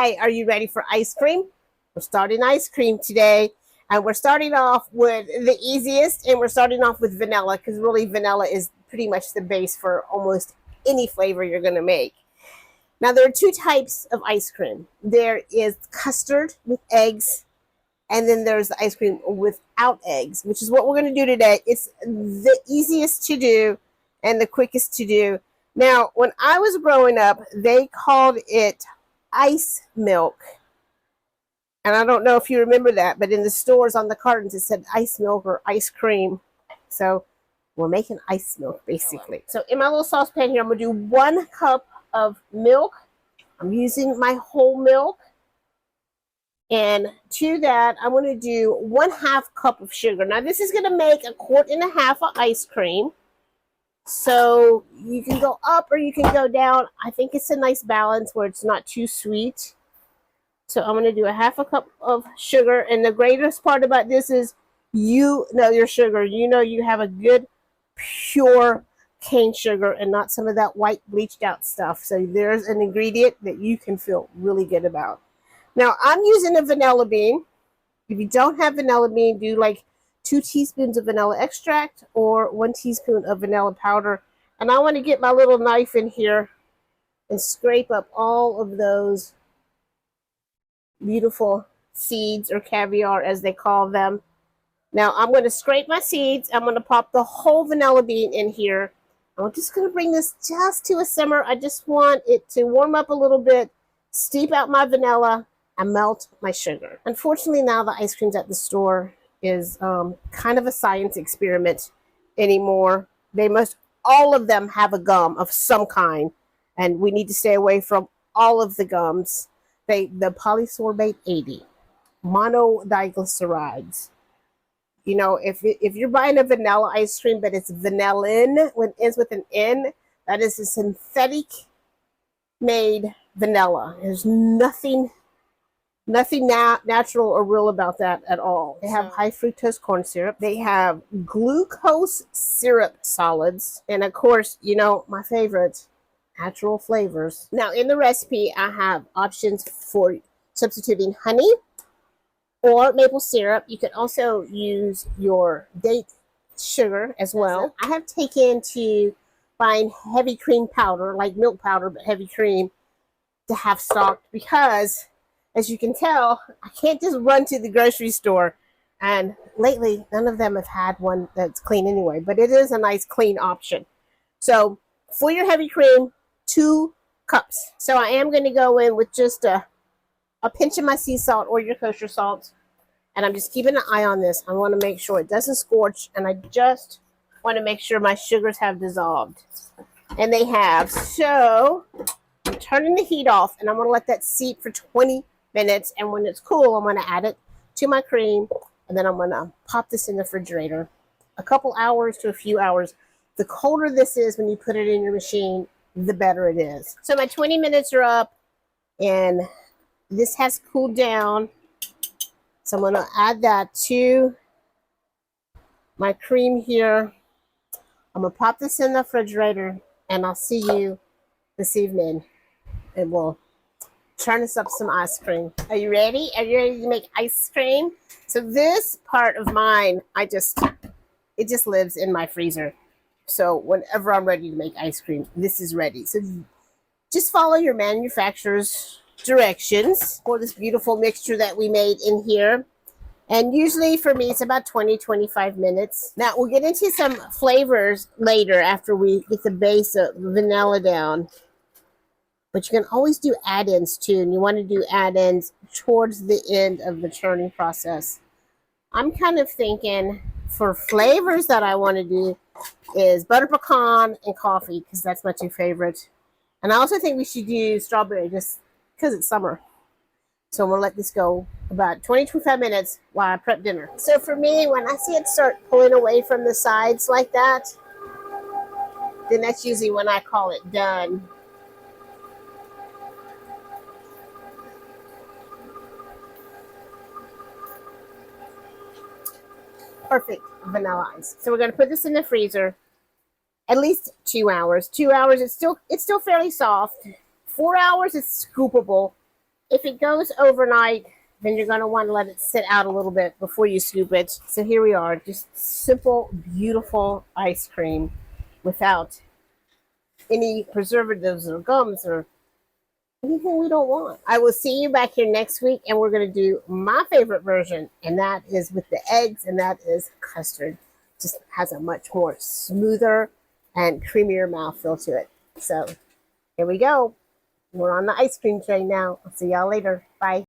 Hi, are you ready for ice cream? We're starting ice cream today, and we're starting off with the easiest, and we're starting off with vanilla because really vanilla is pretty much the base for almost any flavor you're going to make. Now, there are two types of ice cream. There is custard with eggs, and then there's the ice cream without eggs, which is what we're going to do today. It's the easiest to do and the quickest to do. Now, when I was growing up, they called it ice milk. And I don't know if you remember that, but in the stores on the cartons, it said ice milk or ice cream. So we're making ice milk, basically. So in my little saucepan here, I'm going to do 1 cup of milk. I'm using my whole milk. And to that, I'm going to do 1/2 cup of sugar. Now, this is going to make 1.5 quarts of ice cream. So you can go up or you can go down. I think it's a nice balance where it's not too sweet. So I'm going to do 1/2 cup of sugar. And the greatest part about this is you know your sugar. You know you have a good, pure cane sugar and not some of that white bleached out stuff. So there's an ingredient that you can feel really good about. Now, I'm using a vanilla bean. If you don't have vanilla bean, do like 2 teaspoons of vanilla extract or 1 teaspoon of vanilla powder. And I want to get my little knife in here and scrape up all of those beautiful seeds, or caviar as they call them. Now, I'm going to scrape my seeds. I'm going to pop the whole vanilla bean in here. I'm just going to bring this just to a simmer. I just want it to warm up a little bit, steep out my vanilla, and melt my sugar. Unfortunately, now the ice creams at the store is kind of a science experiment anymore. All of them have a gum of some kind, and we need to stay away from all of the gums. The polysorbate 80, monodiglycerides. You know, if you're buying a vanilla ice cream, but it's vanillin, when it ends with an N, that is a synthetic made vanilla. There's nothing natural or real about that at all. They have high fructose corn syrup. They have glucose syrup solids. And of course, you know, my favorite, natural flavors. Now, in the recipe, I have options for substituting honey or maple syrup. You can also use your date sugar as well. I have taken to buying heavy cream powder, like milk powder, but heavy cream, to have stocked because, as you can tell, I can't just run to the grocery store. And lately, none of them have had one that's clean anyway, but it is a nice clean option. So for your heavy cream, 2 cups. So I am going to go in with just a pinch of my sea salt or your kosher salt. And I'm just keeping an eye on this. I want to make sure it doesn't scorch. And I just want to make sure my sugars have dissolved. And they have. So I'm turning the heat off, and I'm going to let that seep for 20 minutes. And when it's cool, I'm going to add it to my cream. And then I'm going to pop this in the refrigerator. A couple hours to a few hours. The colder this is when you put it in your machine, the better it is. So my 20 minutes are up, and this has cooled down. So I'm going to add that to my cream here. I'm going to pop this in the refrigerator, and I'll see you this evening. And we'll churn us up some ice cream. Are you ready? Are you ready to make ice cream? So this part of mine, it just lives in my freezer. So whenever I'm ready to make ice cream, this is ready. So just follow your manufacturer's directions for this beautiful mixture that we made in here. And usually for me, it's about 20-25 minutes. Now, we'll get into some flavors later after we get the base of vanilla down. But you can always do add-ins too, and you want to do add-ins towards the end of the churning process. I'm kind of thinking for flavors that I want to do is butter pecan and coffee, because that's my 2 favorites. And I also think we should do strawberry just because it's summer. So I'm going to let this go about 20-25 minutes while I prep dinner. So for me, when I see it start pulling away from the sides like that, then that's usually when I call it done. Perfect vanilla ice. So we're going to put this in the freezer at least 2 hours. 2 hours, it's still fairly soft. 4 hours, it's scoopable. If it goes overnight, then you're going to want to let it sit out a little bit before you scoop it. So here we are, just simple, beautiful ice cream without any preservatives or gums or anything we don't want. I will see you back here next week, and we're going to do my favorite version, and that is with the eggs, and that is custard. Just has a much more smoother and creamier mouthfeel to it. So here we go. We're on the ice cream train now. I'll see y'all later. Bye.